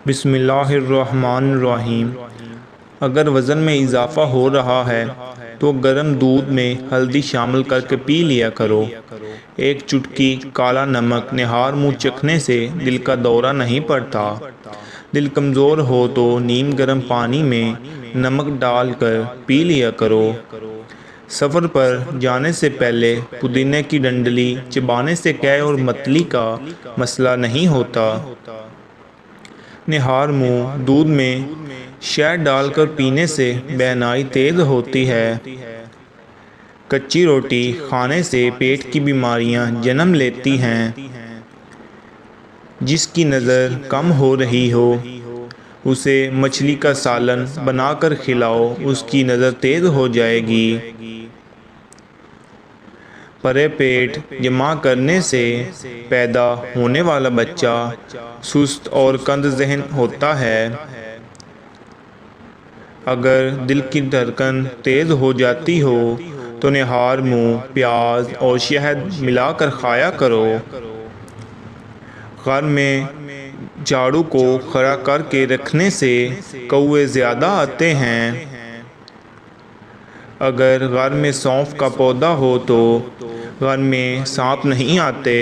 بسم اللہ الرحمن الرحیم۔ اگر وزن میں اضافہ ہو رہا ہے تو گرم دودھ میں ہلدی شامل کر کے پی لیا کرو۔ ایک چٹکی کالا نمک نہار منہ چکھنے سے دل کا دورہ نہیں پڑتا۔ دل کمزور ہو تو نیم گرم پانی میں نمک ڈال کر پی لیا کرو۔ سفر پر جانے سے پہلے پودینے کی ڈنڈلی چبانے سے قے اور متلی کا مسئلہ نہیں ہوتا۔ نہار منہ دودھ میں شہد ڈال کر پینے سے بینائی تیز ہوتی ہے۔ کچی روٹی کھانے سے پیٹ کی بیماریاں جنم لیتی ہیں۔ جس کی نظر کم ہو رہی ہو اسے مچھلی کا سالن بنا کر کھلاؤ، اس کی نظر تیز ہو جائے گی۔ پرے پیٹ جمع کرنے سے پیدا ہونے والا بچہ سست اور کند ذہن ہوتا ہے۔ اگر دل کی دھڑکن تیز ہو جاتی ہو تو نہار منہ پیاز اور شہد ملا کر کھایا کرو۔ گھر میں جھاڑو کو کھڑا کر کے رکھنے سے کوے زیادہ آتے ہیں۔ اگر گھر میں سونف کا پودا ہو تو گھر میں سانپ نہیں آتے۔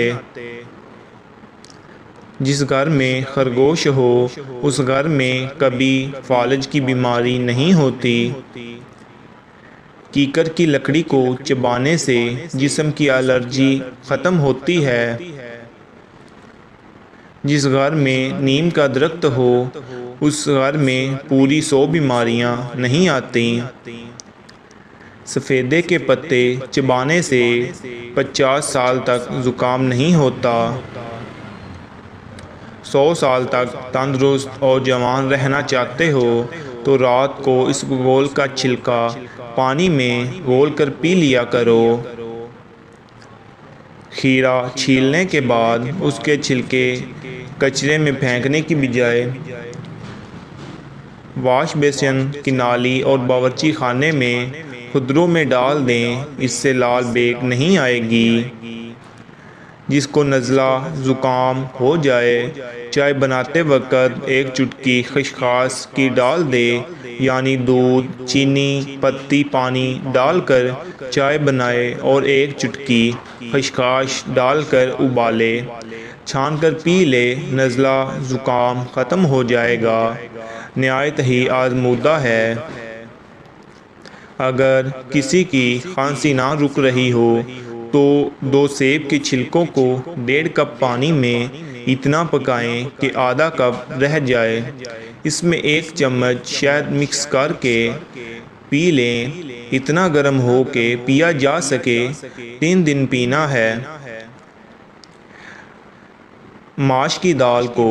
جس گھر میں خرگوش ہو اس گھر میں کبھی فالج کی بیماری نہیں ہوتی۔ کیکر کی لکڑی کو چبانے سے جسم کی الرجی ختم ہوتی ہے۔ جس گھر میں نیم کا درخت ہو اس گھر میں پوری 100 بیماریاں نہیں آتی۔ سفیدے کے پتے چبانے سے 50 سال تک زکام نہیں ہوتا۔ 100 سال تک تندرست اور جوان رہنا چاہتے ہو تو رات کو اس گول کا چھلکا پانی میں گھول کر پی لیا کرو۔ کھیرا چھیلنے کے بعد اس کے چھلکے کچرے میں پھینکنے کی بجائے واش بیسن کی نالی اور باورچی خانے میں کھدروں میں ڈال دیں، اس سے لال بیگ نہیں آئے گی۔ جس کو نزلہ زکام ہو جائے چائے بناتے وقت ایک چٹکی خسخاس کی ڈال دے، یعنی دودھ، چینی، پتی، پانی ڈال کر چائے بنائے اور ایک چٹکی خسخاس ڈال کر ابالے، چھان کر پی لے، نزلہ زکام ختم ہو جائے گا۔ نہایت ہی آزمودہ ہے۔ اگر کسی کی کھانسی نہ رک رہی ہو تو 2 سیب کے چھلکوں کو 1.5 کپ پانی میں اتنا پکائیں کہ آدھا کپ رہ جائے، اس میں 1 چمچ شہد مکس کر کے پی لیں، اتنا گرم ہو کہ پیا جا سکے، 3 دن پینا ہے۔ ماش کی دال کو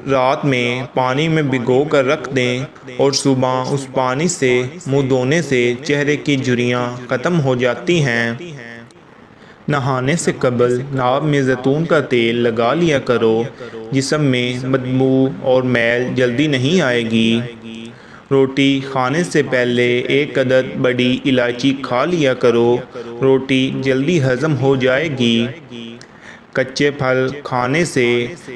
رات میں پانی میں بھگو کر رکھ دیں اور صبح اس پانی سے منہ دھونے سے چہرے کی جھریاں ختم ہو جاتی ہیں۔ نہانے سے قبل ناک میں زیتون کا تیل لگا لیا کرو، جسم میں بدبو اور میل جلدی نہیں آئے گی۔ روٹی کھانے سے پہلے 1 عدد بڑی الائچی کھا لیا کرو، روٹی جلدی ہضم ہو جائے گی۔ کچے پھل کھانے سے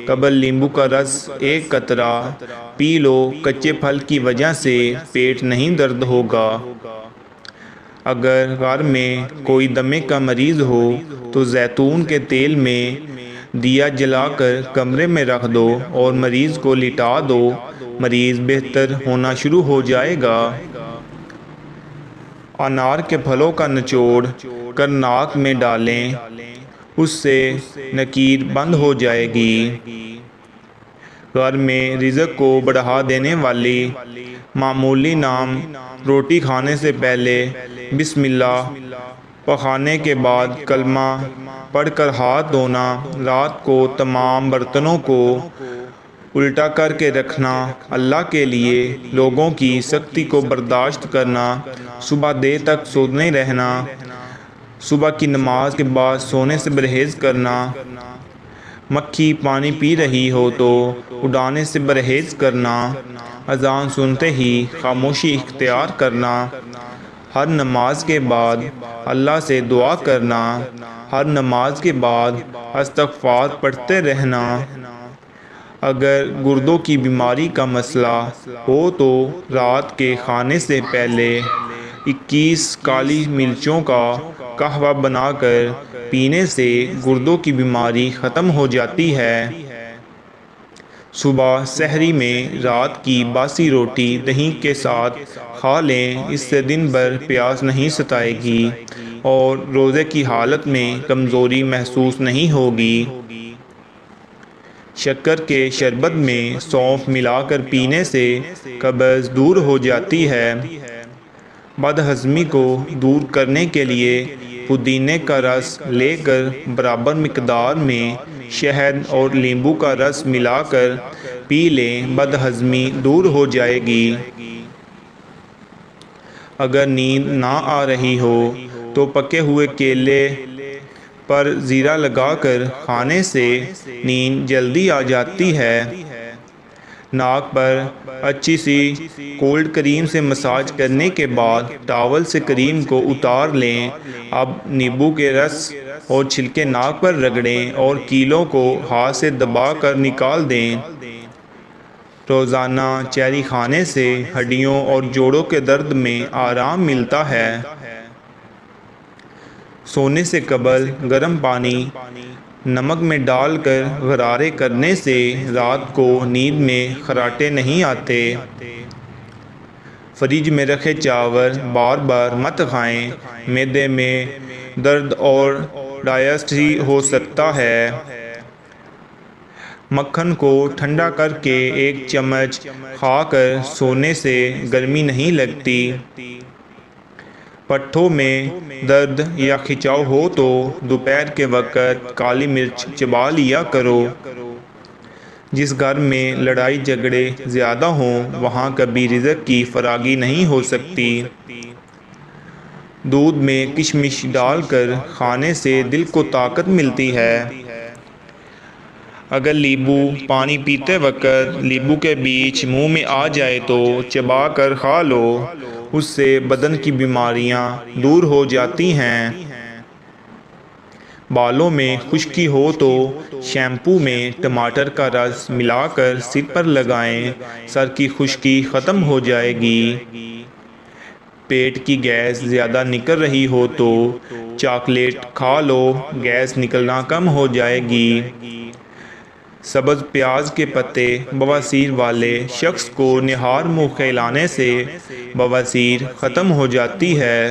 قبل لیمبو کا رس 1 قطرہ پی لو، کچے پھل کی وجہ سے پیٹ نہیں درد ہوگا۔ اگر گھر میں کوئی دمے کا مریض ہو تو زیتون کے تیل میں دیا جلا کر کمرے میں رکھ دو اور مریض کو لٹا دو، مریض بہتر ہونا شروع ہو جائے گا۔ انار کے پھلوں کا نچوڑ کر ناک میں ڈالیں، اس سے نکیر بند ہو جائے گی۔ گھر میں رزق کو بڑھا دینے والی معمولی نام روٹی کھانے سے پہلے بسم اللہ، پکانے کے بعد کلمہ پڑھ کر ہاتھ دھونا، رات کو تمام برتنوں کو الٹا کر کے رکھنا، اللہ کے لیے لوگوں کی سختی کو برداشت کرنا، صبح دیر تک سوتے رہنا، صبح کی نماز کے بعد سونے سے پرہیز کرنا، مکھی پانی پی رہی ہو تو اڑانے سے پرہیز کرنا، اذان سنتے ہی خاموشی اختیار کرنا، ہر نماز کے بعد اللہ سے دعا کرنا، ہر نماز کے بعد استغفار پڑھتے رہنا، اگر گردوں کی بیماری کا مسئلہ ہو تو رات کے کھانے سے پہلے 21 کالی مرچوں کا قہوہ بنا کر پینے سے گردوں کی بیماری ختم ہو جاتی ہے۔ صبح سحری میں رات کی باسی روٹی دہی کے ساتھ کھا لیں، اس سے دن بھر پیاس نہیں ستائے گی اور روزے کی حالت میں کمزوری محسوس نہیں ہوگی۔ شکر کے شربت میں سونف ملا کر پینے سے قبض دور ہو جاتی ہے۔ بد ہضمی کو دور کرنے کے لیے پودینے کا رس لے کر برابر مقدار میں شہد اور لیمبو کا رس ملا کر پی لیں، بد ہضمی دور ہو جائے گی۔ اگر نیند نہ آ رہی ہو تو پکے ہوئے کیلے پر زیرہ لگا کر کھانے سے نیند جلدی آ جاتی ہے۔ ناک پر اچھی سی کولڈ کریم سے مساج کرنے کے بعد ٹاول سے کریم کو اتار لیں۔ اب نیبو کے رس اور چھلکے ناک پر رگڑیں اور کیلوں کو ہاتھ سے دبا کر نکال دیں۔ روزانہ چیری کھانے سے ہڈیوں اور جوڑوں کے درد میں آرام ملتا ہے۔ سونے سے قبل گرم پانی نمک میں ڈال کر غرارے کرنے سے رات کو نیند میں خراٹے نہیں آتے۔ فریج میں رکھے چاول بار بار مت کھائیں، معدے میں درد اور ڈائسٹری ہو سکتا ہے۔ مکھن کو ٹھنڈا کر کے 1 چمچ کھا کر سونے سے گرمی نہیں لگتی۔ پٹھوں میں درد یا کھچاؤ ہو تو دوپہر کے وقت کالی مرچ چبا لیا کرو۔ جس گھر میں لڑائی جھگڑے زیادہ ہوں وہاں کبھی رزق کی فراگی نہیں ہو سکتی۔ دودھ میں کشمش ڈال کر کھانے سے دل کو طاقت ملتی ہے۔ اگر لیمبو پانی پیتے وقت لیمبو کے بیج منہ میں آ جائے تو چبا کر کھا لو، اس سے بدن کی بیماریاں دور ہو جاتی ہیں۔ بالوں میں خشکی ہو تو شیمپو میں ٹماٹر کا رس ملا کر سر پر لگائیں، سر کی خشکی ختم ہو جائے گی۔ پیٹ کی گیس زیادہ نکل رہی ہو تو چاکلیٹ کھا لو، گیس نکلنا کم ہو جائے گی۔ سبز پیاز کے پتے بواسیر والے شخص کو نہار منہ کھلانے سے بواسیر ختم ہو جاتی ہے۔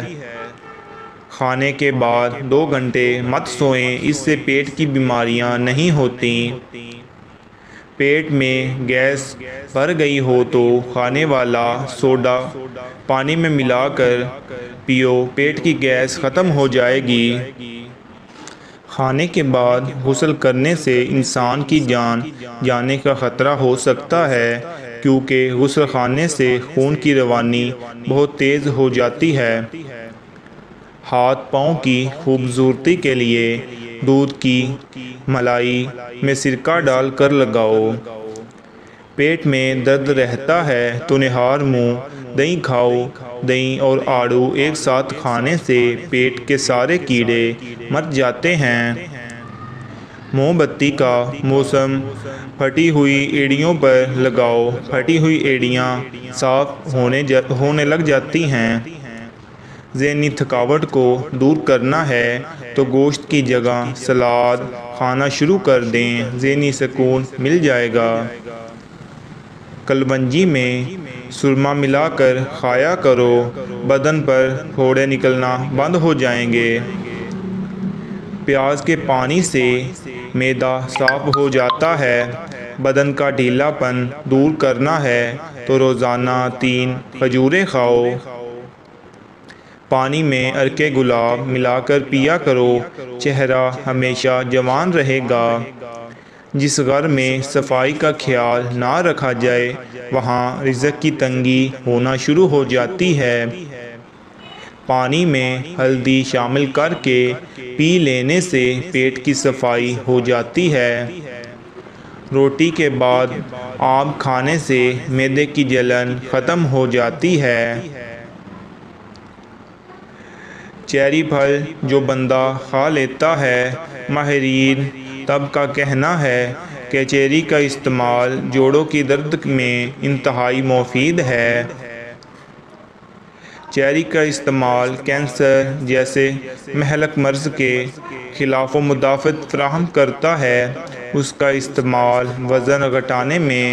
کھانے کے بعد 2 گھنٹے مت سوئیں، اس سے پیٹ کی بیماریاں نہیں ہوتیں۔ پیٹ میں گیس بھر گئی ہو تو کھانے والا سوڈا پانی میں ملا کر پیو، پیٹ کی گیس ختم ہو جائے گی۔ کھانے کے بعد غسل کرنے سے انسان کی جان جانے کا خطرہ ہو سکتا ہے، کیونکہ غسل خانے سے خون کی روانی بہت تیز ہو جاتی ہے۔ ہاتھ پاؤں کی خوبصورتی کے لیے دودھ کی ملائی میں سرکہ ڈال کر لگاؤ۔ پیٹ میں درد رہتا ہے تو نہار منہ دہی کھاؤ۔ دہی اور آڑو ایک ساتھ کھانے سے پیٹ کے سارے کیڑے مر جاتے ہیں۔ موم بتی کا موسم پھٹی ہوئی ایڑیوں پر لگاؤ، پھٹی ہوئی ایڑیاں صاف ہونے لگ جاتی ہیں۔ ذہنی تھکاوٹ کو دور کرنا ہے تو گوشت کی جگہ سلاد کھانا شروع کر دیں، ذہنی سکون مل جائے گا۔ کلونجی میں سرما ملا کر کھایا کرو، بدن پر پھوڑے نکلنا بند ہو جائیں گے۔ پیاز کے پانی سے معدہ صاف ہو جاتا ہے۔ بدن کا ڈھیلا پن دور کرنا ہے تو روزانہ 3 کھجوریں کھاؤ۔ پانی میں عرق گلاب ملا کر پیا کرو، چہرہ ہمیشہ جوان رہے گا۔ جس گھر میں صفائی کا خیال نہ رکھا جائے وہاں رزق کی تنگی ہونا شروع ہو جاتی ہے۔ پانی میں ہلدی شامل کر کے پی لینے سے پیٹ کی صفائی ہو جاتی ہے۔ روٹی کے بعد آم کھانے سے معدے کی جلن ختم ہو جاتی ہے۔ چیری پھل جو بندہ کھا لیتا ہے، ماہرین طب کا کہنا ہے کہ چیری کا استعمال جوڑوں کی درد میں انتہائی مفید ہے۔ چیری کا استعمال کینسر جیسے مہلک مرض کے خلاف مدافعت فراہم کرتا ہے۔ اس کا استعمال وزن گھٹانے میں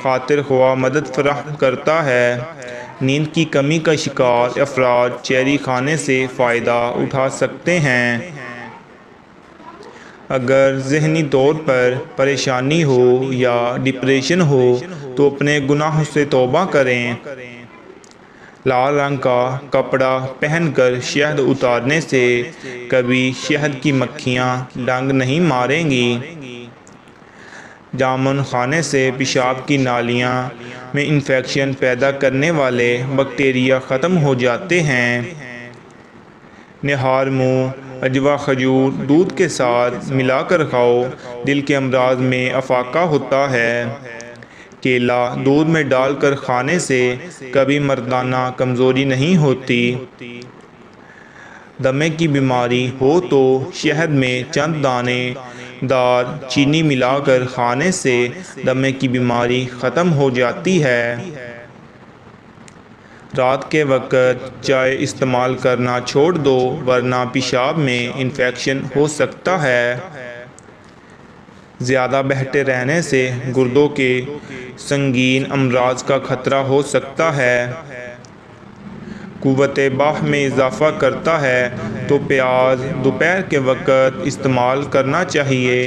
خاطر خواہ مدد فراہم کرتا ہے۔ نیند کی کمی کا شکار افراد چیری کھانے سے فائدہ اٹھا سکتے ہیں۔ اگر ذہنی طور پر پریشانی ہو یا ڈپریشن ہو تو اپنے گناہوں سے توبہ کریں۔ لال رنگ کا کپڑا پہن کر شہد اتارنے سے کبھی شہد کی مکھیاں ڈنگ نہیں ماریں گی۔ جامن کھانے سے پیشاب کی نالیاں میں انفیکشن پیدا کرنے والے بیکٹیریا ختم ہو جاتے ہیں۔ نہار منہ عجوا کھجور دودھ کے ساتھ ملا کر کھاؤ، دل کے امراض میں افاقہ ہوتا ہے۔ کیلا دودھ میں ڈال کر کھانے سے کبھی مردانہ کمزوری نہیں ہوتی۔ دمے کی بیماری ہو تو شہد میں چند دانے دار چینی ملا کر کھانے سے دمے کی بیماری ختم ہو جاتی ہے۔ رات کے وقت چائے استعمال کرنا چھوڑ دو ورنہ پیشاب میں انفیکشن ہو سکتا ہے۔ زیادہ بیٹھے رہنے سے گردوں کے سنگین امراض کا خطرہ ہو سکتا ہے۔ قوت بح میں اضافہ کرتا ہے تو پیاز دوپہر کے وقت استعمال کرنا چاہیے۔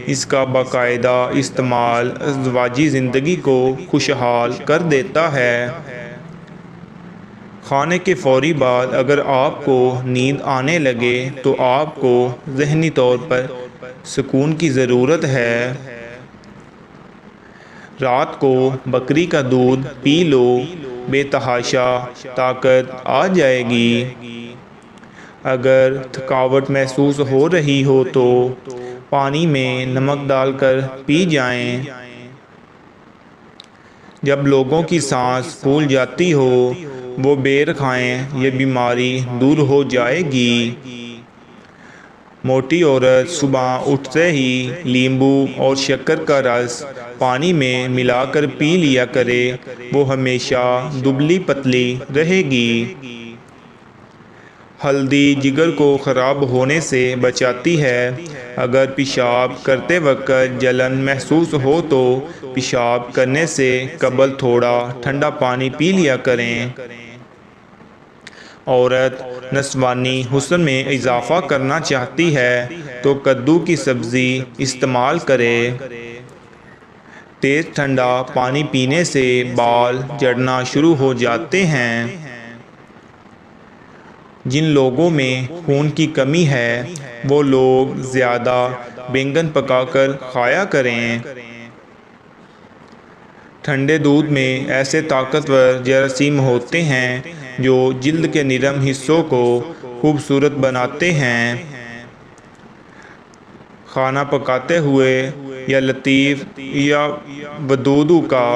اس کا باقاعدہ استعمال ازدواجی زندگی کو خوشحال کر دیتا ہے۔ کھانے کے فوری بعد اگر آپ کو نیند آنے لگے تو آپ کو ذہنی طور پر سکون کی ضرورت ہے۔ رات کو بکری کا دودھ پی لو، بے تحاشا طاقت آ جائے گی۔ اگر تھکاوٹ محسوس ہو رہی ہو تو پانی میں نمک ڈال کر پی جائیں۔ جب لوگوں کی سانس پھول جاتی ہو وہ بیر کھائیں، یہ بیماری دور ہو جائے گی۔ موٹی عورت صبح اٹھتے ہی لیمبو اور شکر کا رس پانی میں ملا کر پی لیا کرے، وہ ہمیشہ دبلی پتلی رہے گی۔ ہلدی جگر کو خراب ہونے سے بچاتی ہے۔ اگر پیشاب کرتے وقت جلن محسوس ہو تو پیشاب کرنے سے قبل تھوڑا ٹھنڈا پانی پی لیا کریں۔ عورت نسوانی حسن میں اضافہ کرنا چاہتی ہے تو کدو کی سبزی استعمال کرے۔ تیز ٹھنڈا پانی پینے سے بال جھڑنا شروع ہو جاتے ہیں۔ جن لوگوں میں خون کی کمی ہے وہ لوگ زیادہ بینگن پکا کر کھایا کریں۔ ٹھنڈے دودھ میں ایسے طاقتور جراثیم ہوتے ہیں جو جلد کے نرم حصوں کو خوبصورت بناتے ہیں۔ کھانا پکاتے ہوئے یا لطیف یا ودودو کا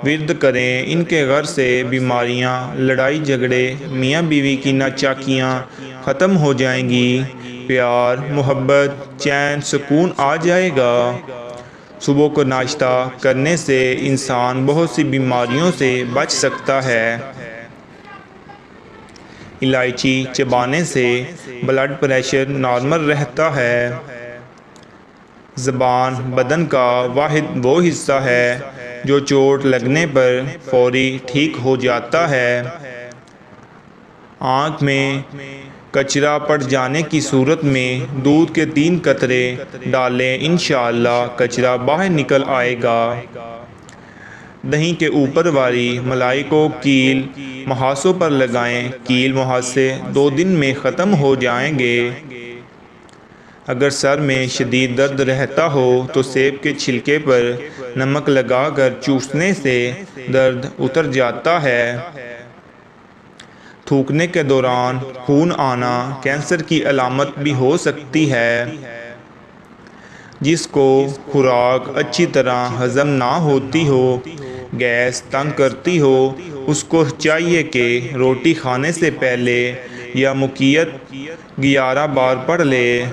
ورد کریں، ان کے غر سے بیماریاں، لڑائی جھگڑے، میاں بیوی کی ناچاکیاں ختم ہو جائیں گی، پیار، محبت، چین، سکون آ جائے گا۔ صبح کو ناشتہ کرنے سے انسان بہت سی بیماریوں سے بچ سکتا ہے۔ الائچی چبانے سے بلڈ پریشر نارمل رہتا ہے۔ زبان بدن کا واحد وہ حصہ ہے جو چوٹ لگنے پر فوری ٹھیک ہو جاتا ہے۔ آنکھ میں کچرا پڑ جانے کی صورت میں دودھ کے 3 قطرے ڈالیں، انشاءاللہ کچرا باہر نکل آئے گا۔ دہی کے اوپر والی ملائی کو کیل مہاسوں پر لگائیں، کیل مہاسے 2 دن میں ختم ہو جائیں گے۔ اگر سر میں شدید درد رہتا ہو تو سیب کے چھلکے پر نمک لگا کر چوسنے سے درد اتر جاتا ہے۔ تھوکنے کے دوران خون آنا کینسر کی علامت بھی ہو سکتی ہے۔ جس کو خوراک اچھی طرح ہضم نہ ہوتی ہو، گیس تنگ کرتی ہو، اس کو چاہیے کہ روٹی کھانے سے پہلے یا مکیت 11 بار پڑھ لے۔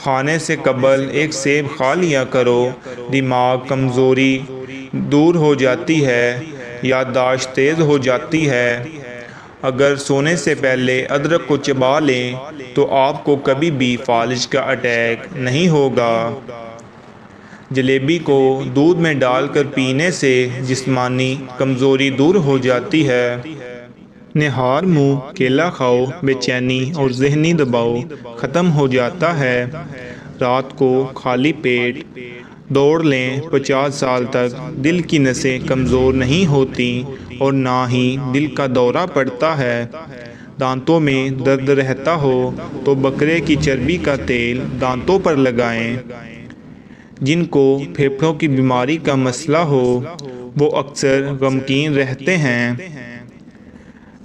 کھانے سے قبل ایک سیب کھا لیا کرو، دماغ کمزوری دور ہو جاتی ہے، یادداشت تیز ہو جاتی ہے۔ اگر سونے سے پہلے ادرک کو چبا لیں تو آپ کو کبھی بھی فالج کا اٹیک نہیں ہوگا۔ جلیبی کو دودھ میں ڈال کر پینے سے جسمانی کمزوری دور ہو جاتی ہے۔ نہار منہ کیلا کھاؤ، بے چینی اور ذہنی دباؤ ختم ہو جاتا ہے۔ رات کو خالی پیٹ دوڑ لیں، 50 سال تک دل کی نسیں کمزور نہیں ہوتی اور نہ ہی دل کا دورہ پڑتا ہے۔ دانتوں میں درد رہتا ہو تو بکرے کی چربی کا تیل دانتوں پر لگائیں۔ جن کو پھیپھڑوں کی بیماری کا مسئلہ ہو وہ اکثر غمگین رہتے ہیں۔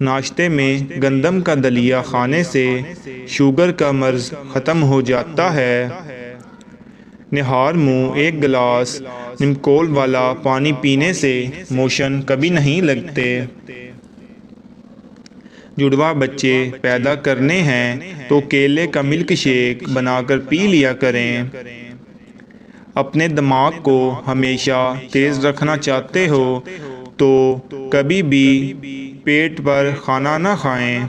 ناشتے میں گندم کا دلیا کھانے سے شوگر کا مرض ختم ہو جاتا ہے۔ نہار منہ ایک گلاس نیمکول والا پانی پینے سے موشن کبھی نہیں لگتے۔ جڑواں بچے پیدا کرنے ہیں تو کیلے کا ملک شیک بنا کر پی لیا کریں۔ اپنے دماغ کو ہمیشہ تیز رکھنا چاہتے ہو تو کبھی بھی پیٹ پر کھانا نہ کھائیں۔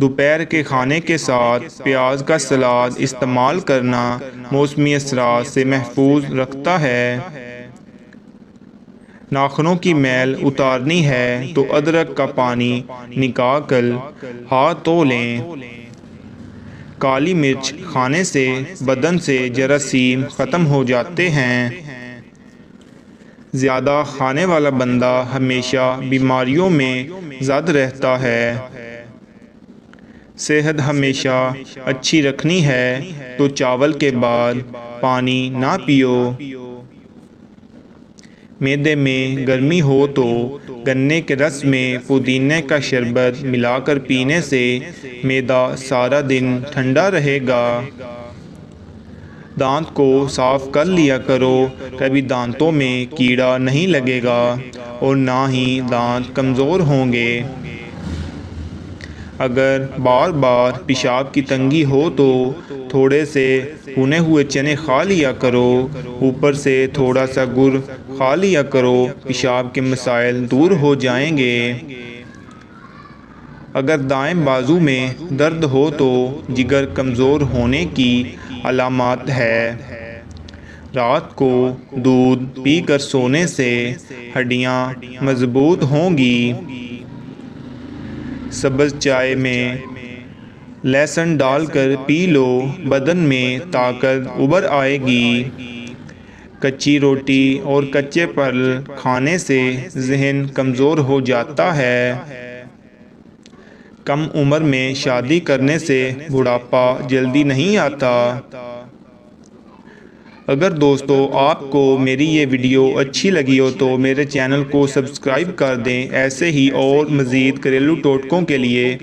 دوپہر کے کھانے کے ساتھ پیاز کا سلاد استعمال کرنا موسمی اثرات سے محفوظ رکھتا ہے۔ ناخنوں کی میل اتارنی ہے تو ادرک کا پانی نکال کر ہاتھ دھو لیں۔ کالی مرچ کھانے سے بدن سے جراثیم ختم ہو جاتے ہیں۔ زیادہ کھانے والا بندہ ہمیشہ بیماریوں میں زد رہتا ہے۔ صحت ہمیشہ اچھی رکھنی ہے تو چاول کے بعد پانی نہ پیو۔ معدے میں گرمی ہو تو گنے کے رس میں پودینے کا شربت ملا کر پینے سے معدہ سارا دن ٹھنڈا رہے گا۔ دانت کو صاف کر لیا کرو، کبھی دانتوں میں کیڑا نہیں لگے گا اور نہ ہی دانت کمزور ہوں گے۔ اگر بار بار پیشاب کی تنگی ہو تو تھوڑے سے بھنے ہوئے چنے کھا لیا کرو، اوپر سے تھوڑا سا گڑ کھا لیا کرو، پیشاب کے مسائل دور ہو جائیں گے۔ اگر دائیں بازو میں درد ہو تو جگر کمزور ہونے کی علامات ہے۔ رات کو دودھ پی کر سونے سے ہڈیاں مضبوط ہوں گی۔ سبز چائے میں لہسن ڈال کر پی لو، بدن میں طاقت ابھر آئے گی۔ کچی روٹی اور کچے پھل کھانے سے ذہن کمزور ہو جاتا ہے۔ کم عمر میں شادی کرنے سے بڑھاپا جلدی نہیں آتا۔ اگر دوستو آپ کو میری یہ ویڈیو اچھی لگی ہو تو میرے چینل کو سبسکرائب کر دیں۔ ایسے ہی اور مزید گھریلو ٹوٹکوں کے لیے